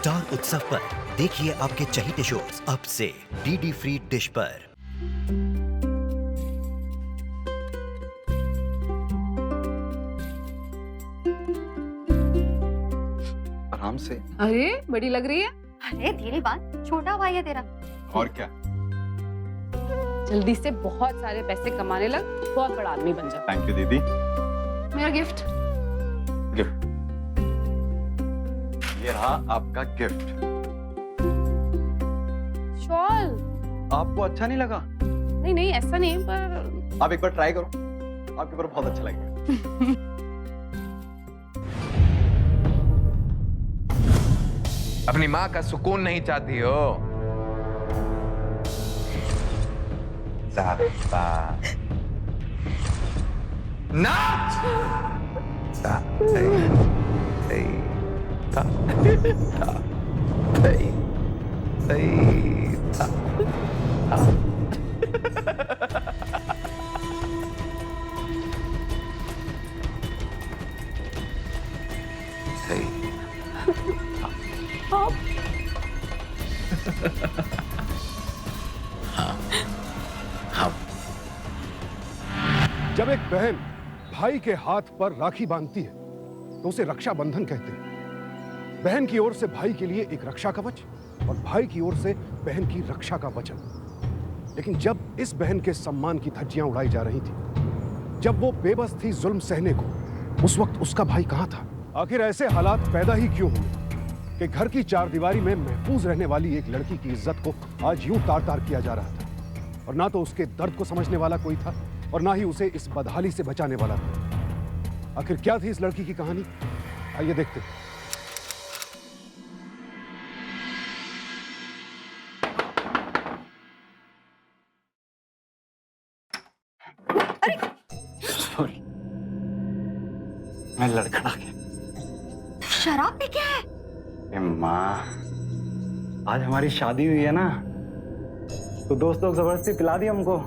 Star उत्सव पर देखिए आपके चहीते शोज अब से डीडी फ्री डिश पर। आराम से। अरे बड़ी लग रही है। अरे धीरे बात, छोटा भाई है तेरा। और क्या, जल्दी से बहुत सारे पैसे कमाने लग, बहुत बड़ा आदमी बन जा। थैंक यू दीदी। मेरा गिफ्ट। गिफ्ट, ये रहा आपका गिफ्ट। शॉल। आपको अच्छा नहीं लगा? नहीं नहीं ऐसा नहीं, पर आप एक बार ट्राई करो, आपके ऊपर बहुत अच्छा लगेगा। अपनी माँ का सुकून नहीं चाहती हो? नाच! जब एक बहन भाई के हाथ पर राखी बांधती है तो उसे रक्षा बंधन कहते हैं। बहन की ओर से भाई के लिए एक रक्षा कवच और भाई की ओर से बहन की रक्षा का वचन। लेकिन जब इस बहन के सम्मान की धज्जियां उड़ाई जा रही थी, जब वो बेबस थी जुल्म सहने को, उस वक्त उसका भाई कहां था? आखिर ऐसे हालात पैदा ही क्यों हुए कि घर की चारदीवारी में महफूज रहने वाली एक लड़की की इज्जत को आज यूं तार तार किया जा रहा था, और ना तो उसके दर्द को समझने वाला कोई था और ना ही उसे इस बदहाली से बचाने वाला था। आखिर क्या थी इस लड़की की कहानी? आइए देखते हैं। सॉरी, मैं लड़खड़ा गया। शराब पी क्या है? ए माँ, आज हमारी शादी हुई है ना, तो दोस्त लोग जबरदस्ती पिला दी हमको,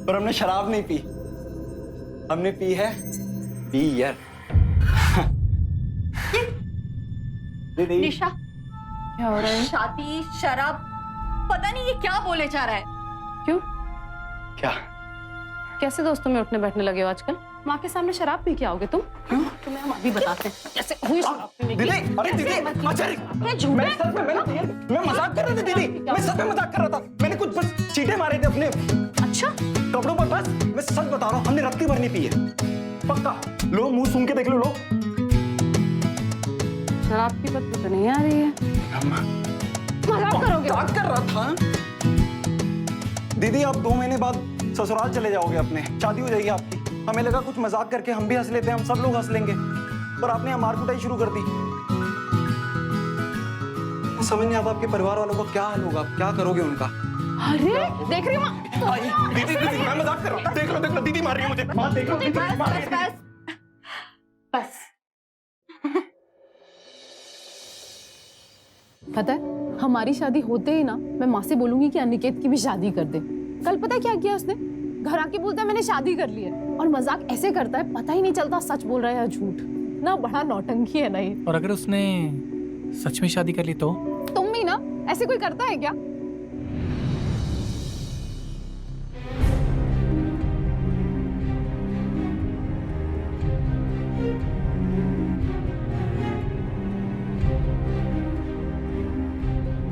पर हमने शराब नहीं पी, हमने पी है बियर। दीदी, निशा, क्या हो रहा है? शादी, शराब, पता नहीं ये क्या बोले जा रहा है। क्यों? क्या? कैसे दोस्तों में उठने बैठने लगे हो आजकल? माँ के सामने शराब पी के आओगे तुम? तुम्हें हम अभी बताते हैं कैसे हुई शराब पीने की। दीदी, अरे दीदी, मैं सच में, मैं मजाक कर रहा था दीदी, मैं सच में मजाक कर रहा था। मैंने कुछ बस चींटे मारे थे अपने अच्छा कपड़ों पर, बस मैं सच बता रहा हूँ, हमने रत्ती भर नहीं पी है, पक्का। लो मुंह सूंघ के देख लो। शराब की बदबू तो नहीं आ रही है। मजाक करोगे? मजाक कर रहा था दीदी। आप 2 महीने बाद ससुराल चले जाओगे अपने, शादी हो जाएगी आपकी। हमें लगा कुछ मजाक करके हम भी हंस लेते हैं, हम सब लोग हंस लेंगे, पर आपने यहाँ मार कुटाई शुरू कर दी। समझ नहीं आता आपके परिवार वालों का क्या हाल होगा, आप क्या करोगे उनका? अरे देख रही हूँ दीदी, मैं मजाक कर रहा हूँ। देख लो, दीदी मार रही है मुझे। माँ देख लो, दीदी मार रही है। बस। पता है, हमारी शादी होते ही ना मैं माँ से बोलूंगी कि अनिकेत की भी शादी कर दे। कल पता है क्या किया उसने? घर आके बोलता है मैंने शादी कर ली है, और मजाक ऐसे करता है पता ही नहीं चलता सच बोल रहा है या झूठ। ना बड़ा नौटंकी है ना ये। और अगर उसने सच में शादी कर ली तो? तुम भी ना, ऐसे कोई करता है क्या?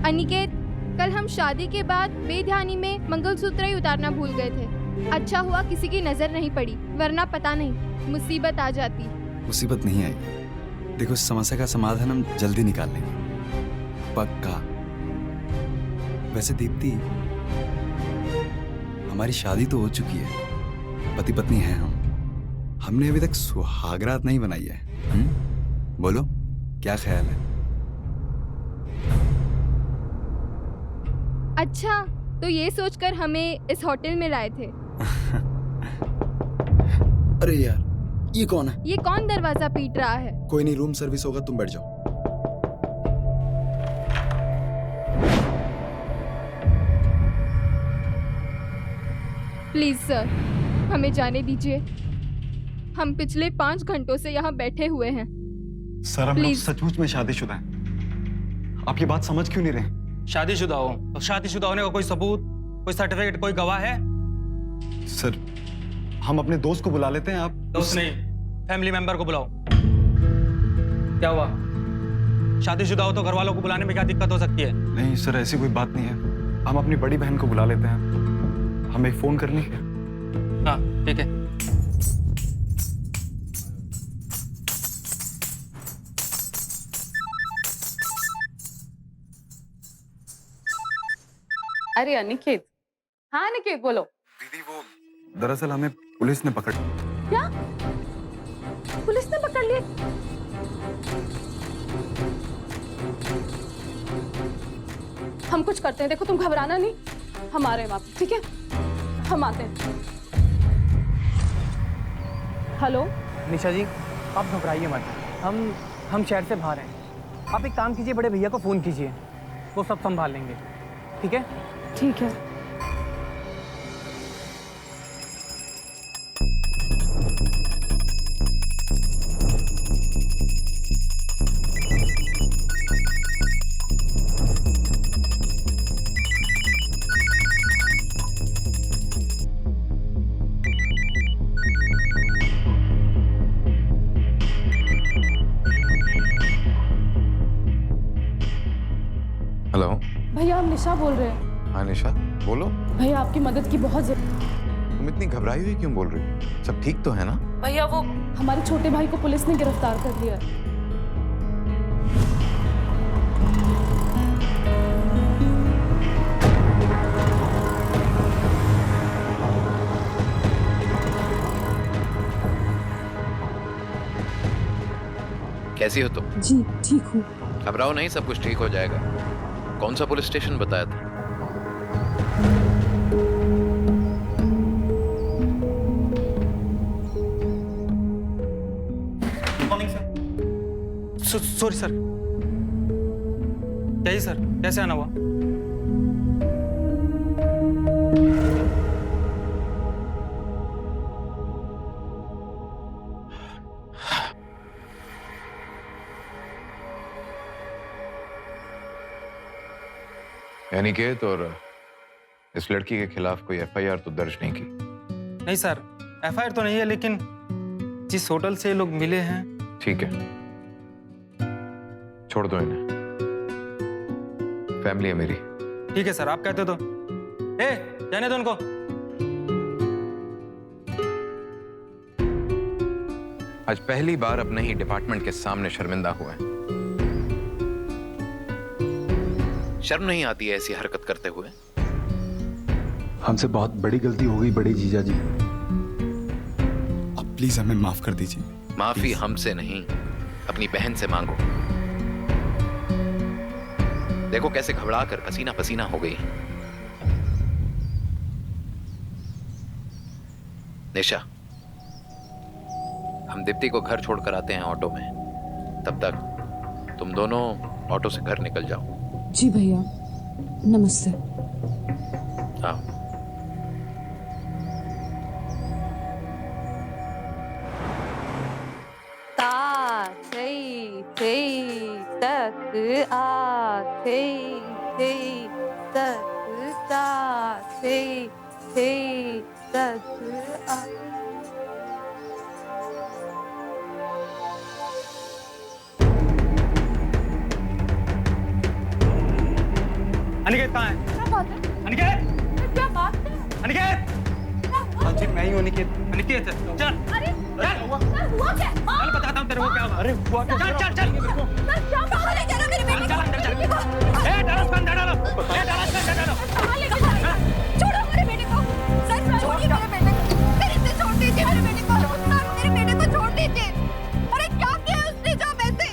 अनिकेत, कल हम शादी के बाद बेध्यानी में मंगलसूत्र ही उतारना भूल गए थे। अच्छा हुआ किसी की नजर नहीं पड़ी, वरना पता नहीं मुसीबत आ जाती। मुसीबत नहीं आई। देखो, इस समस्या का समाधान हम जल्दी निकाल लेंगे, पक्का। वैसे दीप्ति, हमारी शादी तो हो चुकी है, पति पत्नी हैं हम। हमने अभी तक सुहागरात नहीं बनाई है। बोलो, क्या ख्याल है? अच्छा, तो ये सोचकर हमें इस होटल में लाए थे। अरे यार, ये कौन है? ये कौन दरवाजा पीट रहा है? कोई नहीं, रूम सर्विस होगा, तुम बैठ जाओ। प्लीज सर, हमें जाने दीजिए। हम पिछले 5 घंटों से यहाँ बैठे हुए हैं। सर हम लोग Please. सचमुच में शादीशुदा हैं। आप ये बात समझ क्यों नहीं रहे? शादीशुदा हो तो शादीशुदा होने का कोई सबूत, कोई सर्टिफिकेट, कोई गवाह है? सर हम अपने दोस्त को बुला लेते हैं। आप दोस्त नहीं, फैमिली मेंबर को बुलाओ। क्या हुआ? शादीशुदा हो तो घर वालों को बुलाने में क्या दिक्कत हो सकती है? नहीं सर, ऐसी कोई बात नहीं है। हम अपनी बड़ी बहन को बुला लेते हैं। हम एक फोन कर लें क्या? हाँ ठीक है। अरे अनिकेत, हाँ अनिकेत बोलो। दीदी वो दरअसल हमें पुलिस ने पकड़। क्या? पुलिस ने पकड़ लिए? हम कुछ करते हैं, देखो तुम घबराना नहीं, हम आ रहे हैं वापस, ठीक है? हम आते हैं। हेलो निशा जी, आप घबराइए मत। हम शहर से बाहर हैं। आप एक काम कीजिए, बड़े भैया को फ़ोन कीजिए, वो सब संभाल लेंगे, ठीक है? ठीक है। हेलो। भैया हम निशा बोल रहे हैं। हाँ निशा बोलो। भैया आपकी मदद की बहुत जरूरत। तुम इतनी घबराई हुई क्यों बोल रही हो? सब ठीक तो है ना? भैया वो हमारे छोटे भाई को पुलिस ने गिरफ्तार कर लिया है। कैसी हो तुम? जी ठीक हूँ। घबराओ नहीं, सब कुछ ठीक हो जाएगा। कौन सा पुलिस स्टेशन बताया था? Morning sir. Sorry sir. क्या ही सर, कैसे आना हुआ? अनिकेत, और इस लड़की के खिलाफ कोई एफआईआर तो दर्ज नहीं की? नहीं सर, एफआईआर तो नहीं है, लेकिन जिस होटल से ये लोग मिले हैं। ठीक है, छोड़ दो इन्हें, फैमिली है मेरी। ठीक है सर, आप कहते तो। जाने दो उनको। आज पहली बार अपने ही डिपार्टमेंट के सामने शर्मिंदा हुए। शर्म नहीं आती है ऐसी हरकत करते हुए? हमसे बहुत बड़ी गलती हो गई बड़े जीजा जी। अब प्लीज हमें माफ कर दीजिए। माफी हमसे नहीं, अपनी बहन से मांगो। देखो कैसे घबरा कर पसीना पसीना हो गई। निशा, हम दीप्ति को घर छोड़कर आते हैं ऑटो में। तब तक तुम दोनों ऑटो से घर निकल जाओ। जी भैया, नमस्ते। हाँ। ता थे तक आ थे तक ता थे तक आ। अनिकेत कहाँ है? क्या बात है? अनिकेत! क्या बात है? अनिकेत! हाँ जी मैं ही हूँ अनिकेत। अनिकेत चल। अरे चल हुआ क्या? चल बताता हूँ तेरे को क्या हुआ। अरे हुआ क्या? चल चल चल। सर क्या बात है? जरा मेरे बेटे चल अंदर चल। डालो बंद डालो। डालो डालो। छोड़ो मेरे बेटे को। सर छोड़िए मेरे बेटे को। मेरे से छोड़ दीजिए मेरे बेटे को। सर मेरे बेटे को छोड़ दीजिए। अरे क्या किया उसने जो वैसे?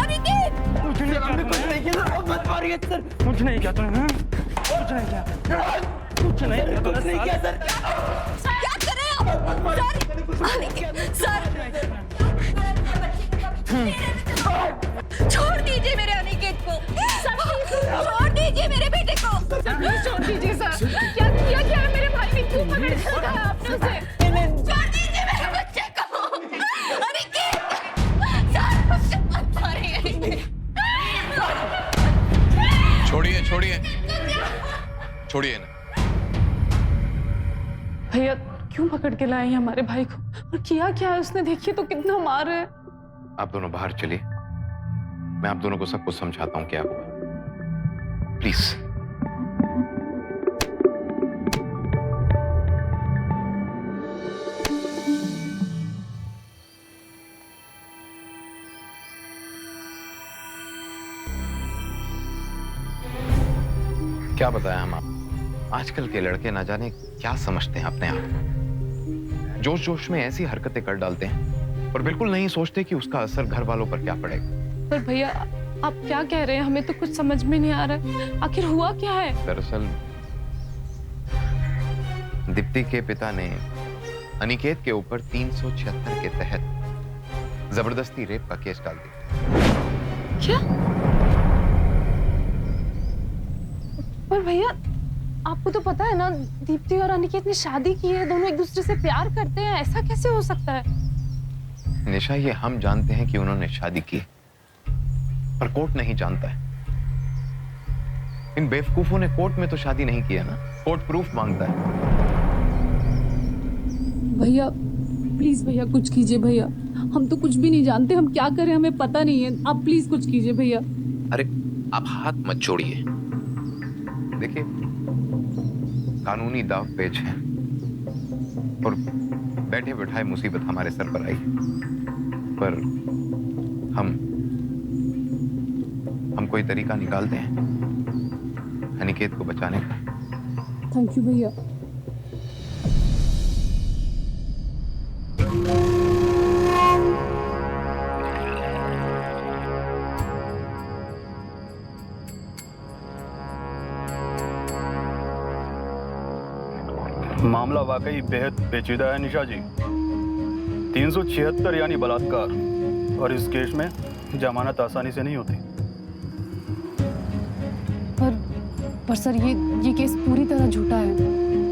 अनिकेत! कुछ नहीं किया तूने। कुछ नहीं किया तूने। कुछ नहीं किया। कुछ नहीं किया तूने। नहीं किया सर। क्या कर रहे हैं आप? सर अनिकेत सर छोड़ दीजिए मेरे अनिकेत को। छोड़ दीजिए मेरे बेटे को। छोड़ दीजिए सर। क्या क्या है मेरे भाई ने? क्यों पकड़ के रखा है आपने उसे? छोड़ दीजिए मेरे बच्चे को। अनिकेत सर छोड़िए छोड़िए छोड़िए ना। भैया क्यों पकड़ के लाए हैं हमारे भाई को, और किया क्या है उसने? देखिए तो कितना मार है। आप दोनों बाहर चलिए, मैं आप दोनों को सब कुछ समझाता हूं क्या हुआ, प्लीज। क्या बताया हम आप, आजकल के लड़के ना जाने क्या समझते हैं अपने आप, जोश जोश में ऐसी हरकतें कर डालते हैं और बिल्कुल नहीं सोचते कि उसका असर घर वालों पर क्या पड़ेगा। पर भैया आप क्या कह रहे हैं, हमें तो कुछ समझ में नहीं आ रहा है, आखिर हुआ क्या है? दरअसल दीप्ति के पिता ने अनिकेत के ऊपर 376 के तहत जबरदस्ती रेप का केस डाल दिया। क्या? पर भैया आपको तो पता है ना, दीप्ति और अनिकेत ने शादी की है, दोनों एक दूसरे से प्यार करते हैं, ऐसा कैसे हो सकता है? निशा, ये हम जानते हैं कि उन्होंने शादी की, पर कोर्ट नहीं जानता है। इन बेवकूफों ने कोर्ट में तो शादी नहीं किया ना, कोर्ट प्रूफ मांगता है। भैया प्लीज भैया कुछ कीजिए भैया, हम तो कुछ भी नहीं जानते, हम क्या करें हमें पता नहीं है, आप प्लीज कुछ कीजिए भैया। अरे आप हाथ मत छोड़िए, देखिए कानूनी दाव पेच है और बैठे बैठाए मुसीबत हमारे सर पर आई, पर हम कोई तरीका निकालते हैं अनिकेत को बचाने का। थैंक यू भैया। मामला वाकई बेहद पेचीदा है निशा जी। 376 यानी बलात्कार, और इस केस में जमानत आसानी से नहीं होती। पर सर ये केस पूरी तरह झूठा है,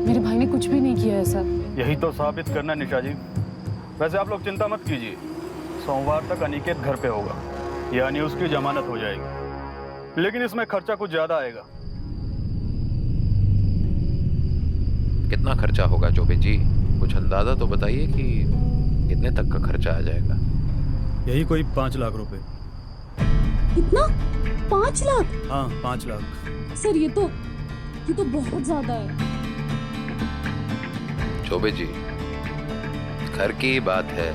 मेरे भाई ने कुछ भी नहीं किया है सर। यही तो साबित करना निशा जी। वैसे आप लोग चिंता मत कीजिए, सोमवार तक अनिकेत घर पे होगा, यानी उसकी जमानत हो जाएगी, लेकिन इसमें खर्चा कुछ ज्यादा आएगा। कितना खर्चा होगा चौबे जी, कुछ अंदाजा तो बताइए कि कितने तक का खर्चा आ जाएगा? यही कोई 5 लाख रुपए। कितना? 5 लाख? हाँ 5 लाख। सर ये तो बहुत ज्यादा है। चौबे जी घर की बात है,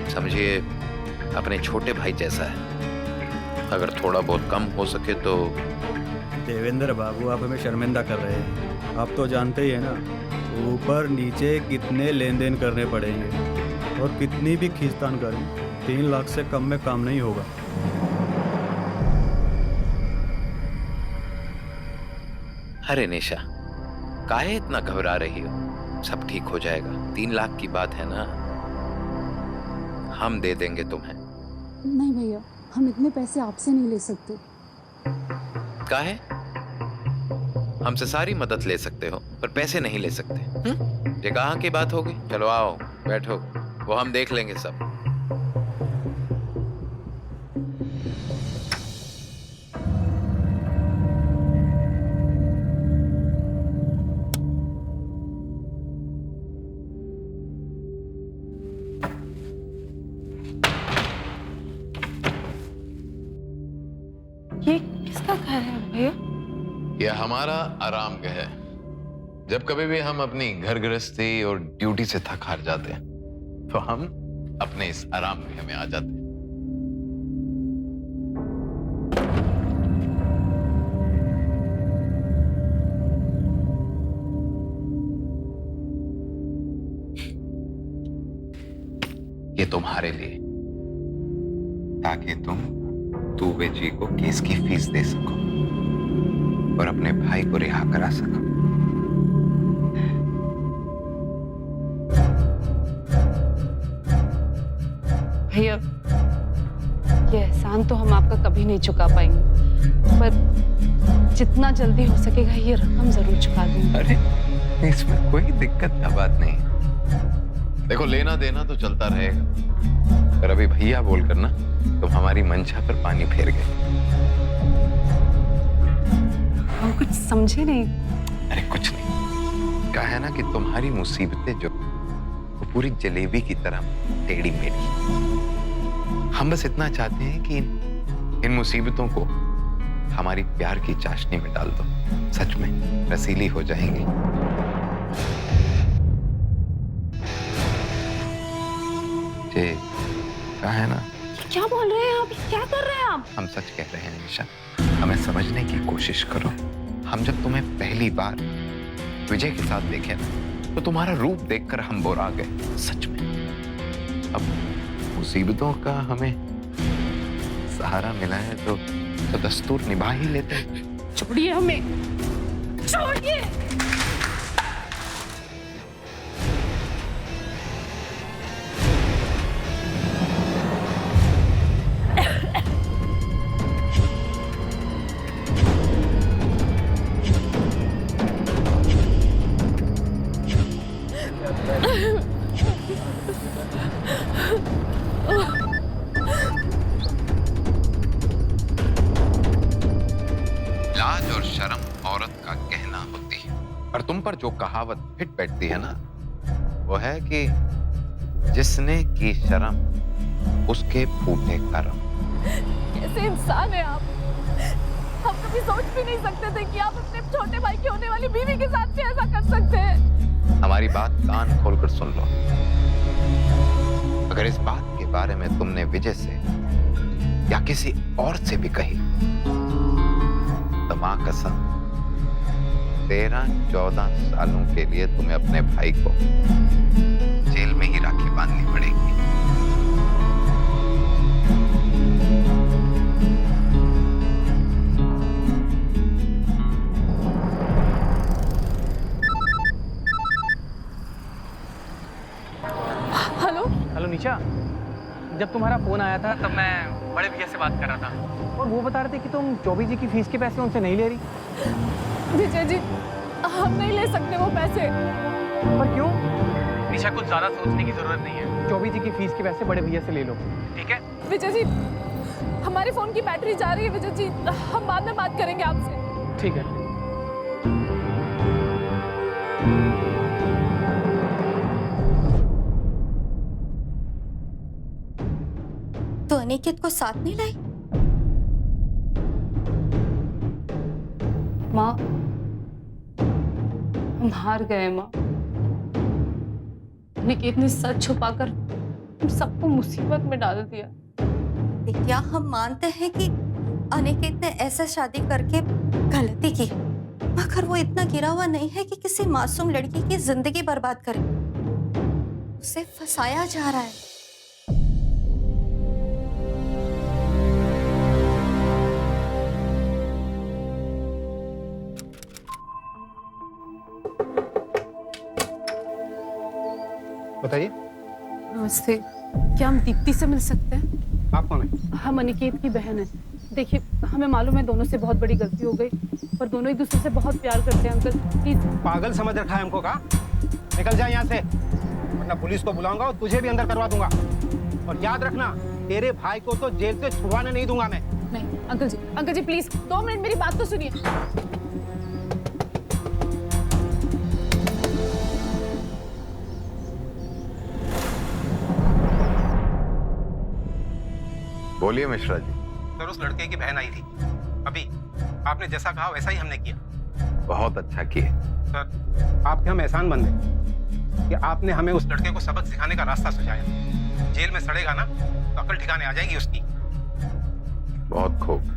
समझिए अपने छोटे भाई जैसा है, अगर थोड़ा बहुत कम हो सके तो। देवेंद्र बाबू आप हमें शर्मिंदा कर रहे हैं, आप तो जानते ही है ना, ऊपर नीचे कितने लेन देन करने पड़ेंगे और कितनी भी खींचतान करें 3 लाख से कम में काम नहीं होगा। अरे निशा काहे इतना घबरा रही हो, सब ठीक हो जाएगा, 3 लाख की बात है ना, हम दे देंगे तुम्हें। नहीं भैया हम इतने पैसे आपसे नहीं ले सकते। काहे? हमसे सारी मदद ले सकते हो पर पैसे नहीं ले सकते। ये कहाँ की बात होगी? चलो आओ बैठो, वो हम देख लेंगे सब। ये किसका घर है भैया? यह हमारा आराम गृह है। जब कभी भी हम अपनी घर गृहस्थी और ड्यूटी से थक हार जाते हैं तो हम अपने इस आराम गृह में आ जाते हैं। ये तुम्हारे लिए, ताकि तुम दुबे जी को केस की फीस दे सको और अपने भाई को रिहा करा सको। भैया ये एहसान तो हम आपका कभी नहीं चुका पाएंगे, पर जितना जल्दी हो सकेगा ये रकम जरूर चुका देंगे। अरे इसमें कोई दिक्कत का बात नहीं, देखो लेना देना तो चलता रहेगा, पर अभी भैया बोल कर ना तुम हमारी मंशा पर पानी फेर गए। समझे नहीं। अरे कुछ नहीं, क्या है ना कि तुम्हारी मुसीबतें जो वो पूरी जलेबी की तरह टेढ़ी मेढ़ी। हम बस इतना चाहते हैं कि इन मुसीबतों को हमारी प्यार की चाशनी में डाल दो, सच में रसीली हो जाएंगी। ये क्या है ना, क्या बोल रहे हैं आप? क्या कर रहे हैं आप? हम सच कह रहे हैं निशा, हमें समझने की कोशिश करो। हम जब तुम्हें पहली बार विजय के साथ देखे ना, तो तुम्हारा रूप देखकर हम बोरा गए, सच में। अब मुसीबतों का हमें सहारा मिला है तो दस्तूर निभा ही लेते हैं। छोड़िए हमें, छोड़िए। लाज और शर्म औरत का कहना होती है, पर तुम पर जो कहावत फिट बैठती है ना, वो है कि जिसने की शर्म उसके फूटे करम। कैसे इंसान है आप? हम कभी सोच भी नहीं सकते थे कि आप अपने छोटे भाई की होने वाली बीवी के साथ भी ऐसा कर सकते हैं। हमारी बात कान खोलकर सुन लो। अगर इस बात के बारे में तुमने विजय से या किसी और से भी कही तो मां कसम 13-14 सालों के लिए तुम्हें अपने भाई को जेल में ही राखी बांधनी पड़ेगी। हेलो निशा, जब तुम्हारा फोन आया था तब मैं बड़े भैया से बात कर रहा था और वो बता रहे थे कि तुम चौबी जी की फीस के पैसे उनसे नहीं ले रही। विजय जी, हम नहीं ले सकते वो पैसे। पर क्यों? निशा, कुछ ज्यादा सोचने की जरूरत नहीं है। चौबी जी की फीस के पैसे बड़े भैया से ले लो, ठीक है? विजय जी, हमारे फोन की बैटरी जा रही है विजय जी, हम बाद में बात करेंगे आपसे। ठीक है। तो अनिकेत को साथ नहीं लाई? माँ, हम हार गए माँ। निकेत ने सच छुपाकर हम सबको मुसीबत में डाल दिया। बिटिया, हम मानते हैं कि अनिकेत ने ऐसे शादी करके गलती की, मगर वो इतना गिरा हुआ नहीं है कि किसी मासूम लड़की की जिंदगी बर्बाद करे। उसे फंसाया जा रहा है। बताइए। नमस्ते, क्या हम दीप्ति से मिल सकते हैं? आप कौन है? हम अनिकेत की बहन है। देखिए, हमें मालूम है दोनों से बहुत बड़ी गलती हो गई, पर दोनों एक दूसरे से बहुत प्यार करते हैं अंकल, प्लीज। पागल समझ रखा है हमको का? निकल जा यहाँ से, वरना पुलिस को बुलाऊंगा और तुझे भी अंदर करवा दूंगा। और याद रखना, तेरे भाई को तो जेल से छुड़वाने नहीं दूंगा मैं। नहीं अंकल जी प्लीज 2 मिनट मेरी बात तो सुनिए। बोलिए मिश्रा जी। सर, उस लड़के की बहन आई थी अभी, आपने जैसा कहा वैसा ही हमने किया। बहुत अच्छा किए। सर, आपके हम एहसान मंद हैं कि आपने हमें उस लड़के को सबक सिखाने का रास्ता सुझाया। जेल में सड़ेगा ना तो अकल ठिकाने आ जाएगी उसकी। बहुत खूब।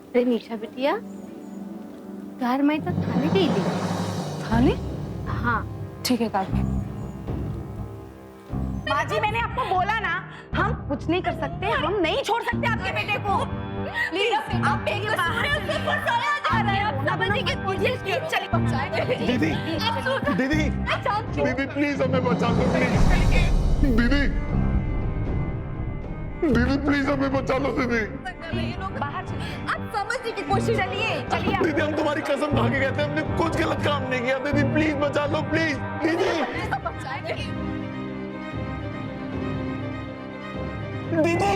अरे निशा बिटिया, घर में तो थाने गई थी। थाने? हाँ ठीक है काकी। माँ जी, मैंने आपको बोला ना, हम कुछ नहीं कर सकते, हम नहीं छोड़ सकते आपके बेटे को। प्लीज आप बेटे बाहर समझिए कि पुलिस की चली। दीदी, दीदी, दीदी प्लीज हमें बचा दो प्लीज। दीदी, दीदी प्लीज हमें बचा लो दीदी। बाहर आप समझने की कोशिश चलिए चलिए। दीदी हम तुम्हारी कसम खा के कहते हैं हमने कुछ गलत काम नहीं किया। दीदी प्लीज बचा लो प्लीज दीदी। दीदी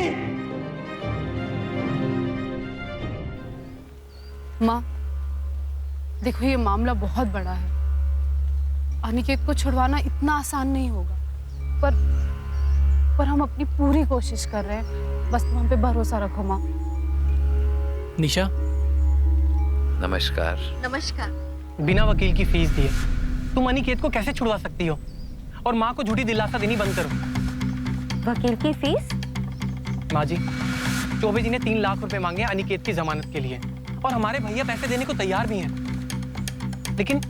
माँ देखो, ये मामला बहुत बड़ा है। अनिकेत को छुड़वाना इतना आसान नहीं होगा, पर हम अपनी पूरी कोशिश कर रहे हैं। बस तुम हम पे भरोसा रखो माँ। निशा नमस्कार। नमस्कार। बिना वकील की फीस दिए तुम अनिकेत को कैसे छुड़वा सकती हो? और माँ को झूठी दिलासा देनी बंद करो। वकील की फीस? माँ जी, चौबे जी ने 3 लाख रुपए मांगे अनिकेत की जमानत के लिए और हमारे भैया पैसे देने को तैयार भी हैं। लेकिन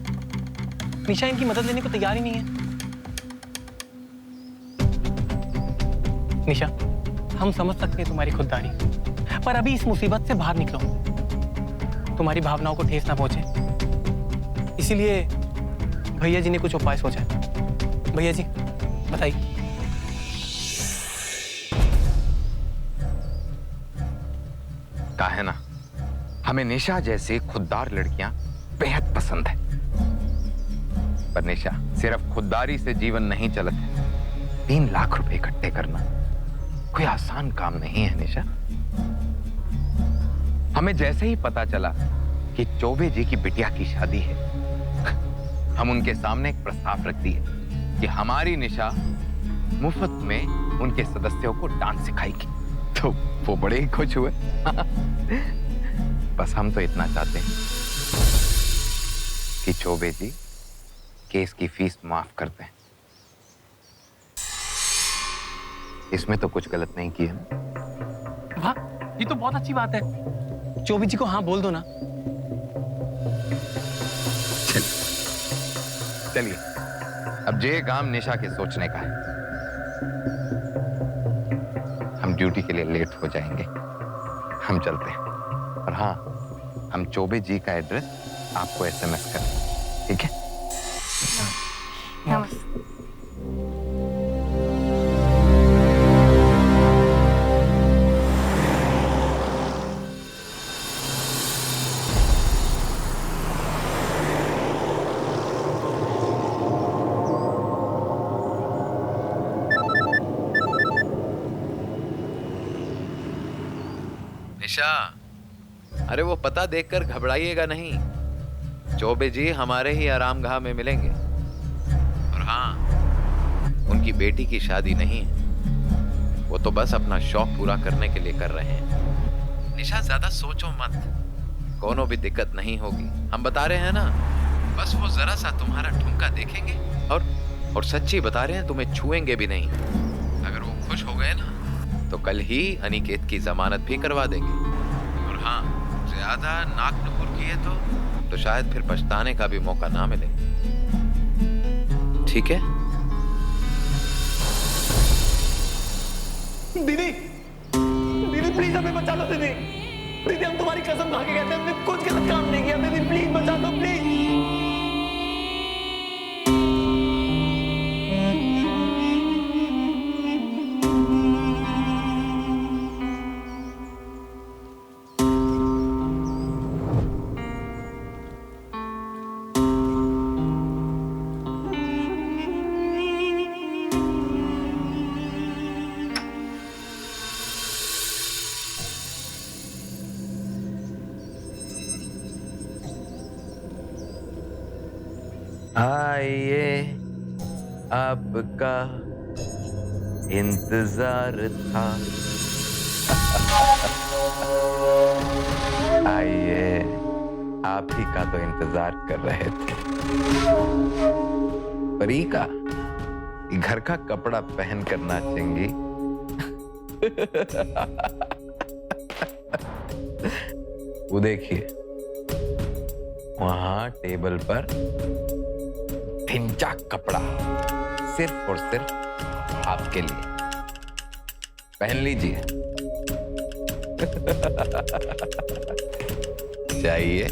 निशा इनकी मदद लेने को तैयार ही नहीं है। निशा, हम समझ सकते हैं तुम्हारी खुददारी, पर अभी इस मुसीबत से बाहर निकलो, तुम्हारी भावनाओं को ठेस ना पहुंचे। इसीलिए भैया जी ने कुछ उपाय सोचा है। भैया जी बताइए। कहा है ना, हमें निशा जैसी खुददार लड़कियां बेहद पसंद है। पर निशा, सिर्फ खुददारी से जीवन नहीं चलता। 3 लाख रुपए इकट्ठे करना कोई आसान काम नहीं है निशा। हमें जैसे ही पता चला कि चौबे जी की बिटिया की शादी है, हम उनके सामने एक प्रस्ताव रख दिए कि हमारी निशा मुफ्त में उनके सदस्यों को डांस सिखाएगी। तो वो बड़े ही खुश हुए। बस हम तो इतना चाहते हैं कि चौबे जी केस की फीस माफ कर दें। इसमें तो कुछ गलत नहीं किया ना? वाह, ये तो बहुत अच्छी बात है। चौबे जी को हाँ बोल दो ना। चलिए, अब ये काम निशा के सोचने का है। हम ड्यूटी के लिए लेट हो जाएंगे, हम चलते हैं। और हाँ, हम चौबे जी का एड्रेस आपको SMS करें, ठीक है? नमस्ते। निशा, अरे वो पता देखकर घबराइएगा नहीं। चौबे जी हमारे ही आरामगाह में मिलेंगे। और हाँ, उनकी बेटी की शादी नहीं है, वो तो बस अपना शौक पूरा करने के लिए कर रहे हैं। निशा, ज्यादा सोचो मत, कोनो भी दिक्कत नहीं होगी। हम बता रहे हैं ना, बस वो जरा सा तुम्हारा ठुमका देखेंगे और सच्ची बता रहे हैं, तुम्हें छुएंगे भी नहीं। अगर वो खुश हो गए ना, तो कल ही अनिकेत की जमानत भी करवा देंगे। और हाँ, ज्यादा नाक नुकुर किए तो शायद फिर पछताने का भी मौका ना मिले। ठीक है? दीदी दीदी प्लीज हमें बचा लो दीदी। दीदी हम तुम्हारी कसम खा के कहते हैं हमने कुछ गलत काम नहीं किया। दीदी प्लीज बचा लो प्लीज। आइए, आपका इंतजार था। आइए, आप ही का तो इंतजार कर रहे थे। परी का घर का कपड़ा पहन कर नाचेंगी। वो देखिए, वहां टेबल पर ढिंचा कपड़ा सिर्फ और सिर्फ आपके लिए। पहन लीजिए। चाहिए?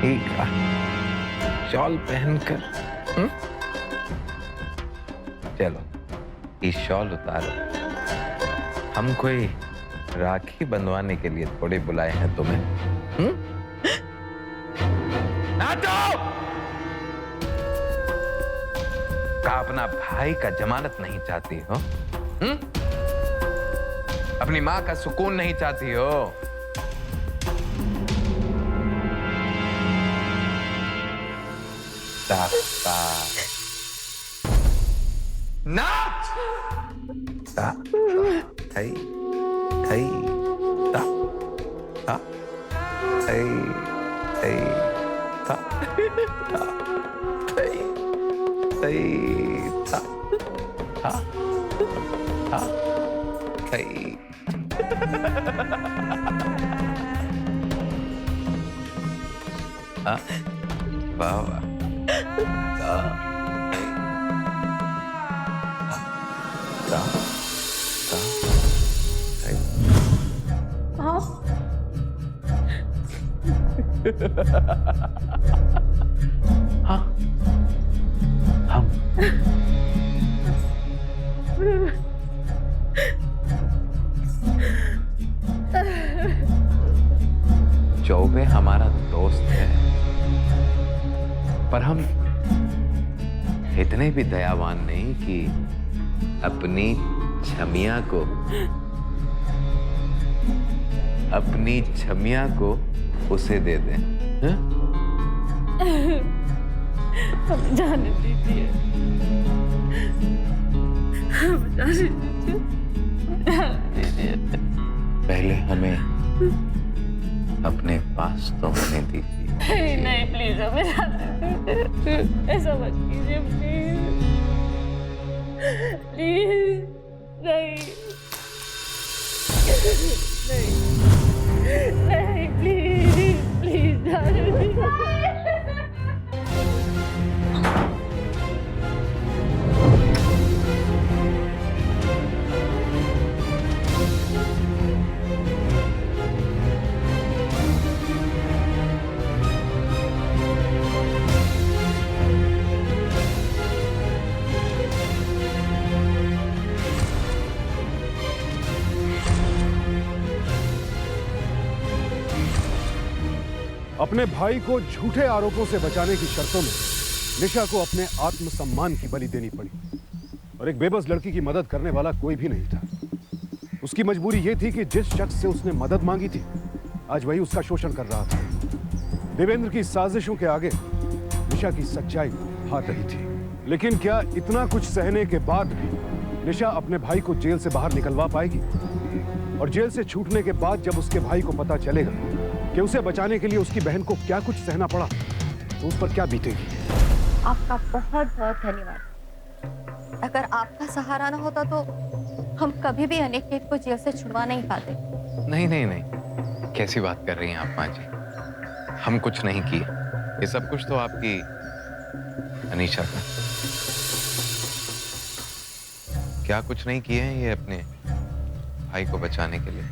ठीक है, शॉल पहनकर चलो ये शॉल उतारो। हम कोई राखी बंधवाने के लिए थोड़े बुलाए हैं तुम्हें। नाटो का अपना भाई का जमानत नहीं चाहती हो? अपनी मां का सुकून नहीं चाहती हो? नाच ता थई थई ता ता थई थई ता ता थई थई ता ता ता थई। वाह वाह। हाँ हम चौबे हमारा दोस्त है, पर हम इतने भी दयावान नहीं कि अपनी छमिया को उसे दे दें। हमें जाने दीजिए, पहले हमें अपने पास तो होने दीजिए। नहीं प्लीज हमें जाने दीजिए, ऐसा मत कीजिए प्लीज प्लीज। नहीं नहीं नहीं प्लीज प्लीज जाने दीजिए। अपने भाई को झूठे आरोपों से बचाने की शर्तों में निशा को अपने आत्मसम्मान की बलि देनी पड़ी, और एक बेबस लड़की की मदद करने वाला कोई भी नहीं था। उसकी मजबूरी यह थी कि जिस शख्स से उसने मदद मांगी थी आज वही उसका शोषण कर रहा था। देवेंद्र की साजिशों के आगे निशा की सच्चाई हार रही थी। लेकिन क्या इतना कुछ सहने के बाद भी निशा अपने भाई को जेल से बाहर निकलवा पाएगी? और जेल से छूटने के बाद जब उसके भाई को पता चलेगा कि उसे बचाने के लिए उसकी बहन को क्या कुछ सहना पड़ा, तो उस पर क्या बीतेगी? आपका बहुत बहुत धन्यवाद। अगर आपका सहारा ना होता तो हम कभी भी अनिकेत को जेल से छुड़वा नहीं पाते। नहीं नहीं नहीं, कैसी बात कर रही हैं आप माँ जी? हम कुछ नहीं किए, ये सब कुछ तो आपकी अनीशा का। क्या कुछ नहीं किए हैं ये अपने भाई को बचाने के लिए?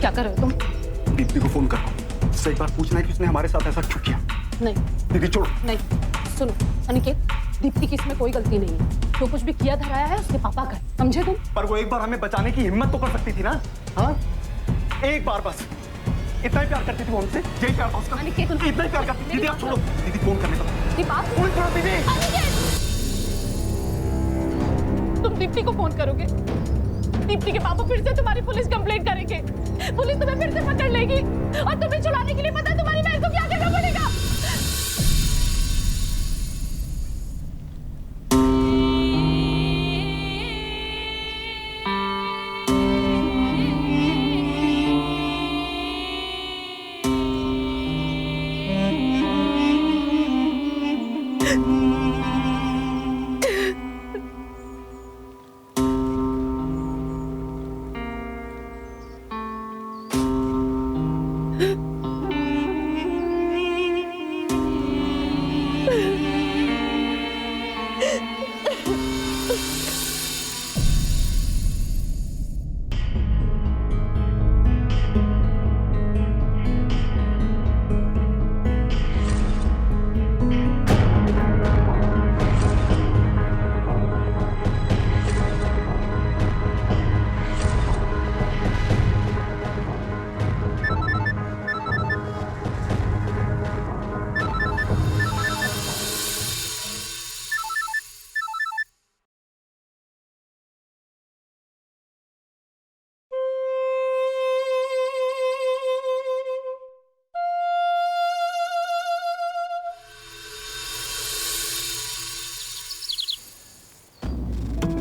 क्या कर रहे हो तुम? दीप्ति को फोन करो, उससे एक बार पूछना है कि उसने हमारे साथ ऐसा क्यों किया। नहीं दीदी छोड़ो। नहीं, सुनो अनिकेत, दीप्ति की इसमें कोई गलती नहीं है। जो कुछ भी किया धराया है उसके पापा का, समझे तुम? पर वो एक बार हमें बचाने की हिम्मत तो कर सकती थी ना। हाँ, एक बार बस। इतना ही प्यार करती थी वो हमसे, यही प्यार था उसका। अनिकेत, इतना ही प्यार करती थी। दीदी आप छोड़ो, दीदी फोन करने दो। फोन करो दीदी। तुम दीप्ति को फोन करोगे? दीप्ति के पापा फिर से तुम्हारी पुलिस कंप्लेंट करेंगे। पुलिस तुम्हें फिर से पकड़ लेगी और तुम्हें छुड़ाने के लिए पता है तुम्हारी बहन को क्या करना पड़ेगा?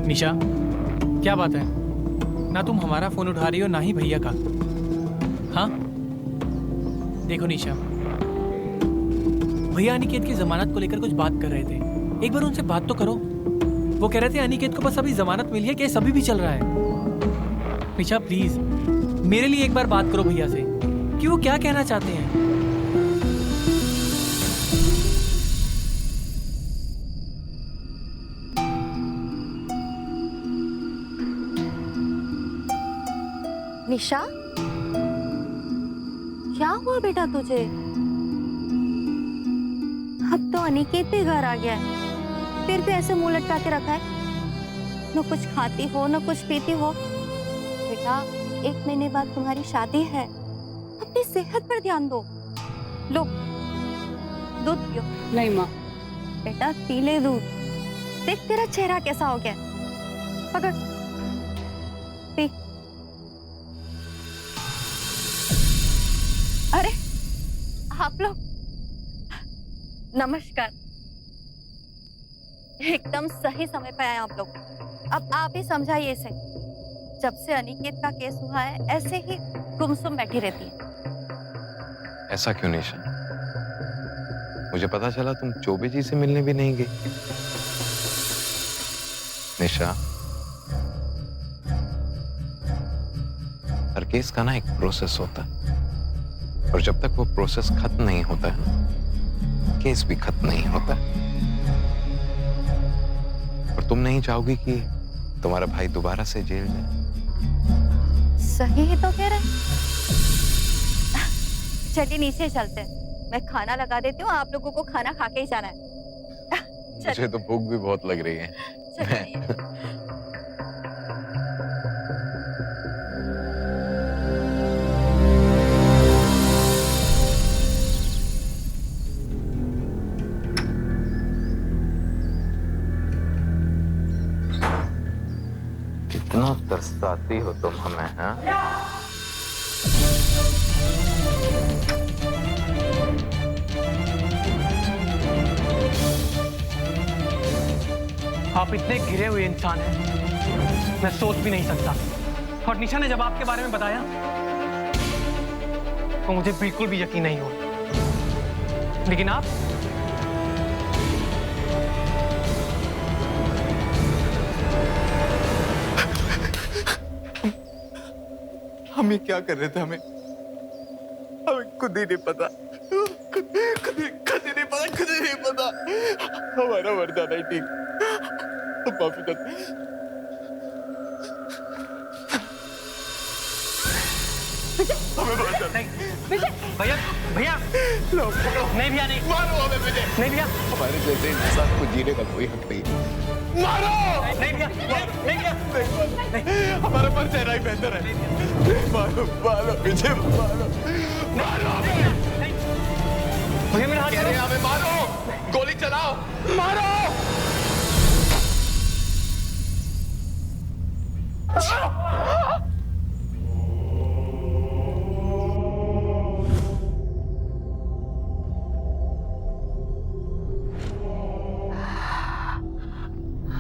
निशा, क्या बात है? ना तुम हमारा फोन उठा रही हो ना ही भैया का। हाँ, देखो निशा, भैया अनिकेत की जमानत को लेकर कुछ बात कर रहे थे। एक बार उनसे बात तो करो। वो कह रहे थे अनिकेत को बस अभी जमानत मिली है, केस अभी भी चल रहा है। निशा प्लीज मेरे लिए एक बार बात करो भैया से कि वो क्या कहना चाहते हैं। निशा, क्या हुआ बेटा तुझे? अब तो अनिकेत भी घर आ गया है, फिर भी ऐसे मुंह लटका के रखा है। न कुछ खाती हो न कुछ पीती हो। बेटा 1 महीने बाद तुम्हारी शादी है, अपनी सेहत पर ध्यान दो। लो दूध पियो। नहीं माँ। बेटा पी ले दूध। देख तेरा चेहरा कैसा हो गया। पकड़ पी। अरे आप लोग नमस्कार। एकदम सही समय पे आए आप लोग। अब आप ही समझाइए इसे। जब से अनिकेत का केस हुआ है ऐसे ही गुमसुम बैठी रहती है। ऐसा क्यों निशा? मुझे पता चला तुम चौबे जी से मिलने भी नहीं गई। निशा, हर केस का ना एक प्रोसेस होता है, और जब तक वो प्रोसेस खत्म नहीं होता है केस भी खत्म नहीं होता। और तुम नहीं चाहोगी कि तुम्हारा भाई दोबारा से जेल जाए। सही ही तो कह रहे। चलिए नीचे चलते हैं, मैं खाना लगा देती हूँ। आप लोगों को खाना खा के ही जाना है। मुझे तो भूख भी बहुत लग रही है। कितना तरसाती हो तुम हमें, हाँ? आप इतने घिरे हुए इंसान हैं, मैं सोच भी नहीं सकता। और निशा ने जब आपके बारे में बताया तो मुझे बिल्कुल भी यकीन नहीं हुआ। लेकिन आप हम ये क्या कर रहे थे? हमें खुद ही नहीं पता। खुद ही नहीं पता। हमारा मर जाना ही ठीक। माफी कर। हमें मार जाना। भैया भैया नहीं भैया नहीं मारो हमें। नहीं भैया, हमारे जैसे इंसान को जीने का कोई हक नहीं। मारो नहीं भैया, नहीं भैया, हमारा मर जाना ही बेहतर है। मारो मुझे मारो। भैया मेरा हाथ कह रहे हैं हमें मारो। गोली चलाओ, मारो।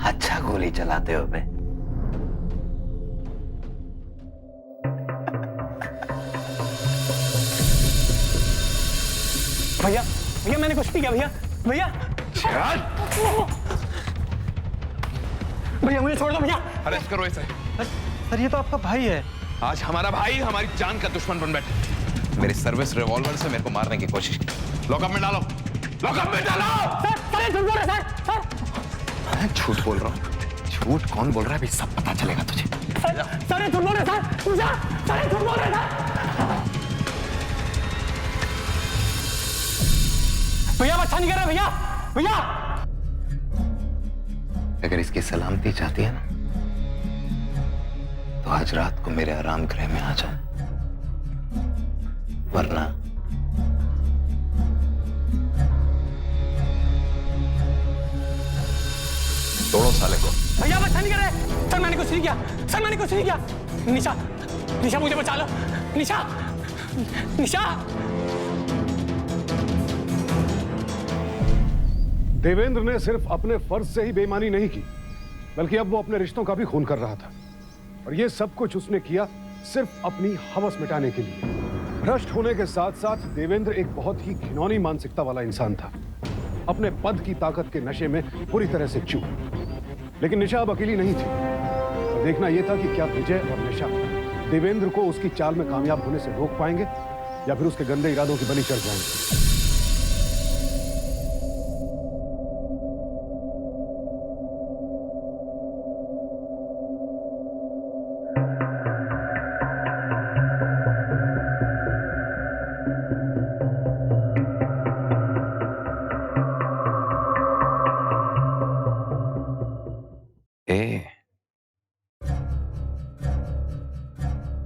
अच्छा गोली चलाते हो बे। भैया भैया मैंने कुछ नहीं किया। भैया भैया भैया मुझे छोड़ दो। भैया अरेस्ट करो इसे। सर ये तो आपका भाई है। आज हमारा भाई हमारी जान का दुश्मन बन बैठा। मेरी सर्विस रिवॉल्वर से मेरे को मारने की कोशिश की। लॉकअप में डालो, लॉकअप में डालो। सर झूठ बोल रहे सर। मैं झूठ बोल रहा हूँ? झूठ कौन बोल रहा है अभी सब पता चलेगा तुझे। सर झूठ बोल रहे सर। सर झूठ बोल रहे सर। भैया अच्छा नहीं कर रहा भैया। भैया अगर इसकी सलामती चाहती है ना तो आज रात को मेरे आराम गृह में आ जाओ, वरना तोड़ो साले को। भैया अच्छा नहीं कर रहे सर। मैंने कुछ नहीं किया सर, मैंने कुछ नहीं किया। निशा निशा मुझे बचा लो। निशा निशा। देवेंद्र ने सिर्फ अपने फर्ज से ही बेईमानी नहीं की, बल्कि अब वो अपने रिश्तों का भी खून कर रहा था। और ये सब कुछ उसने किया सिर्फ अपनी हवस मिटाने के लिए। भ्रष्ट होने के साथ साथ देवेंद्र एक बहुत ही घिनौनी मानसिकता वाला इंसान था, अपने पद की ताकत के नशे में पूरी तरह से चूक। लेकिन निशा अब अकेली नहीं थी। और देखना यह था कि क्या विजय और निशा देवेंद्र को उसकी चाल में कामयाब होने से रोक पाएंगे या फिर उसके गंदे इरादों की बलि चढ़ जाएंगे।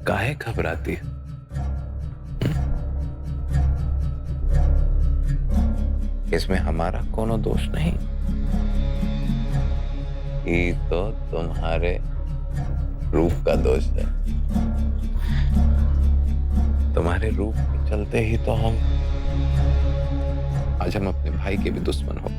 काहे घबराती है? इसमें हमारा कोनो दोष नहीं, ये तो तुम्हारे रूप का दोष है। तुम्हारे रूप के चलते ही तो आज हम अपने भाई के भी दुश्मन हो।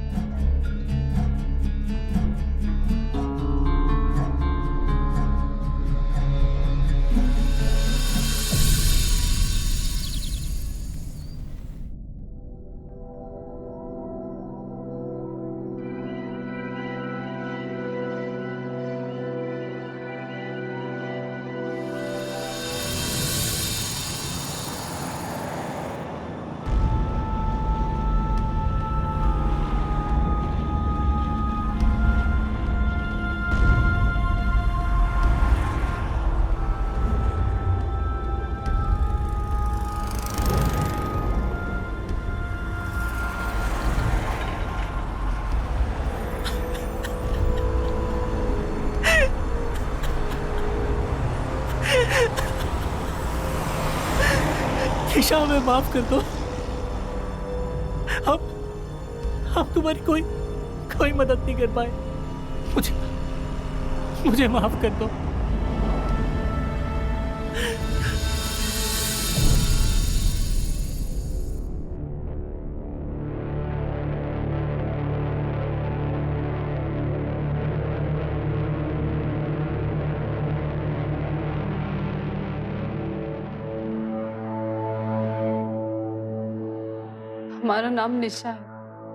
निशा हमें माफ कर दो। हम तुम्हारी कोई मदद नहीं कर पाए। मुझे माफ कर दो। हमारा नाम निशा है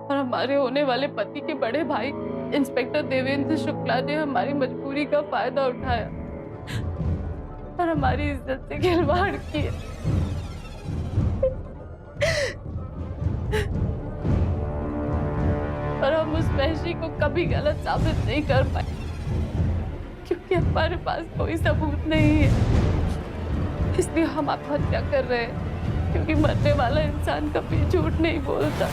और हमारे होने वाले पति के बड़े भाई इंस्पेक्टर देवेंद्र शुक्ला ने हमारी मजबूरी का फायदा उठाया और हमारी इज्जत से खिलवाड़ किया। और हम उस वहशी को कभी गलत साबित नहीं कर पाए क्योंकि हमारे पास कोई सबूत नहीं है। इसलिए हम आत्महत्या कर रहे हैं क्योंकि मरने वाला इंसान कभी झूठ नहीं बोलता।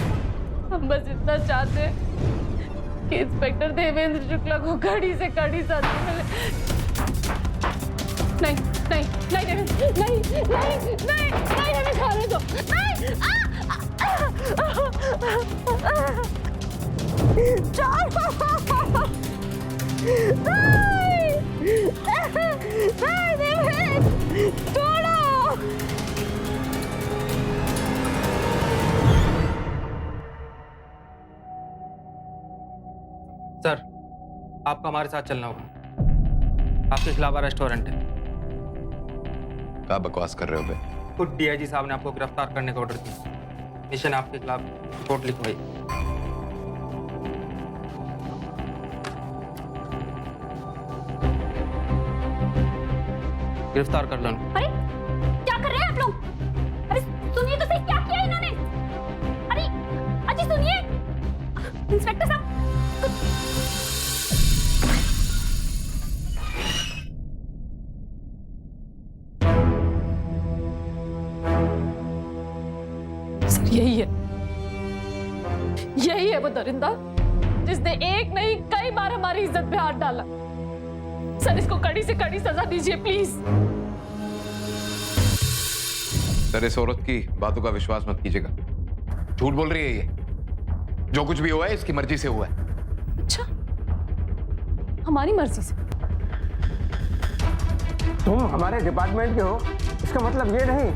हम बस इतना चाहते हैं कि इंस्पेक्टर देवेंद्र शुक्ला को कड़ी से कड़ी सजा मिले। नहीं नहीं नहीं देवेंद्र, नहीं नहीं नहीं नहीं हमें खाने दो। नहीं छोड़ो। सर, आपको हमारे साथ चलना होगा। आपके खिलाफ अरेस्ट वारंट है। क्या बकवास कर रहे हो बे? खुद डीआईजी साहब ने आपको गिरफ्तार करने का ऑर्डर दिया। निशा ने आपके खिलाफ रिपोर्ट लिखवाई। गिरफ्तार कर लो। अरे क्या कर रहे हैं आप लोग? अरे यही है वो दरिंदा जिसने एक नहीं कई बार हमारी इज्जत पे हाथ डाला। सर इसको कड़ी से कड़ी सजा दीजिए प्लीज। सर इस औरत की बातों का विश्वास मत कीजिएगा, झूठ बोल रही है ये। जो कुछ भी हुआ है इसकी मर्जी से हुआ है। अच्छा, हमारी मर्जी से? तुम हमारे डिपार्टमेंट के हो, इसका मतलब ये नहीं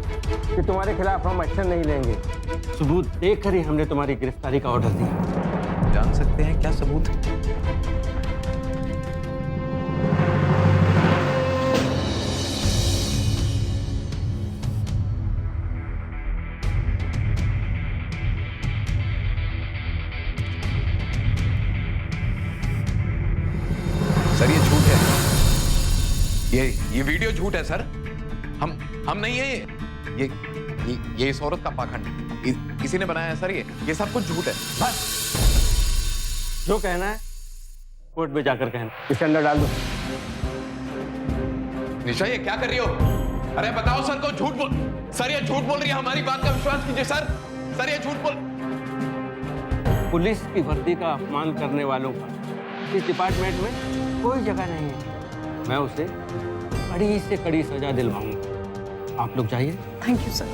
कि तुम्हारे खिलाफ हम एक्शन नहीं लेंगे। सबूत देखकर ही हमने तुम्हारी गिरफ्तारी का ऑर्डर दिया। जान सकते हैं क्या सबूत है? सर ये झूठ है, ये वीडियो झूठ है सर। हम नहीं है ये इस औरत का पाखंड है। किसी ने बनाया है सर, ये सब कुछ झूठ है। बस जो कहना है कोर्ट में जाकर कहना। इसे अंदर डाल दो। निशा ये क्या कर रही हो? अरे बताओ सर को, झूठ बोल। सर ये झूठ बोल रही है, हमारी बात का विश्वास कीजिए सर। सर ये झूठ बोल। पुलिस की वर्दी का अपमान करने वालों का इस डिपार्टमेंट में कोई जगह नहीं है। मैं उसे कड़ी से कड़ी सजा दिलवाऊंगा। आप लोग जाइए। Thank you sir.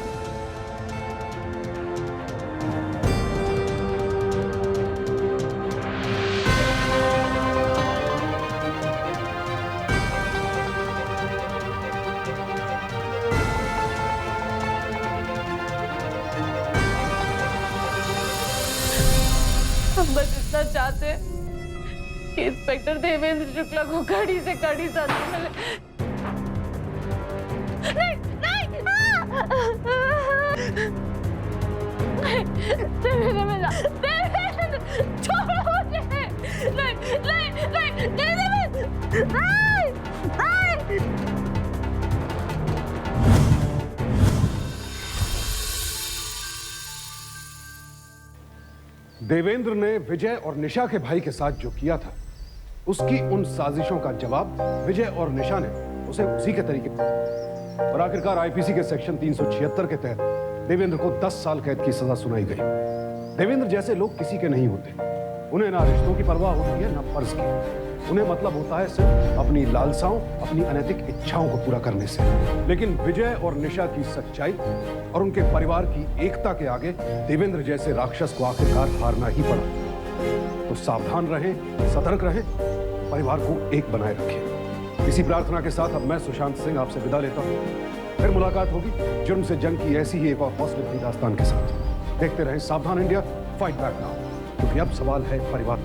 हम बस इतना चाहते हैं कि इंस्पेक्टर देवेंद्र शुक्ला को कड़ी से कड़ी सजा मिले। नहीं, नहीं, देवेंद्र, छोड़ो मुझे। नहीं, नहीं, नहीं, देवेंद्र, नहीं, नहीं। देवेंद्र ने विजय और निशा के भाई के साथ जो किया था, उसकी उन साजिशों का जवाब विजय और निशा ने उसे उसी के तरीके और आखिरकार आईपीसी के सेक्शन 376 के तहत देवेंद्र को 10 साल कैद की सजा सुनाई गई। देवेंद्र जैसे लोग किसी के नहीं होते। उन्हें ना रिश्तों की परवाह होती है ना फर्ज की। उन्हें मतलब होता है सिर्फ अपनी लालसाओं, अपनी अनैतिक इच्छाओं को पूरा करने से। लेकिन विजय और निशा की सच्चाई और उनके परिवार की एकता के आगे देवेंद्र जैसे राक्षस को आखिरकार हारना ही पड़ा। तो सावधान रहें, सतर्क रहें, परिवार को एक बनाए रखें। इसी प्रार्थना के साथ अब मैं सुशांत सिंह आपसे विदा लेता हूं। फिर मुलाकात होगी जुर्म से जंग की ऐसी ही एक और हौसले भरी दास्तान के साथ। देखते रहें सावधान इंडिया, फाइट बैक नाउ, क्योंकि अब सवाल है परिवार।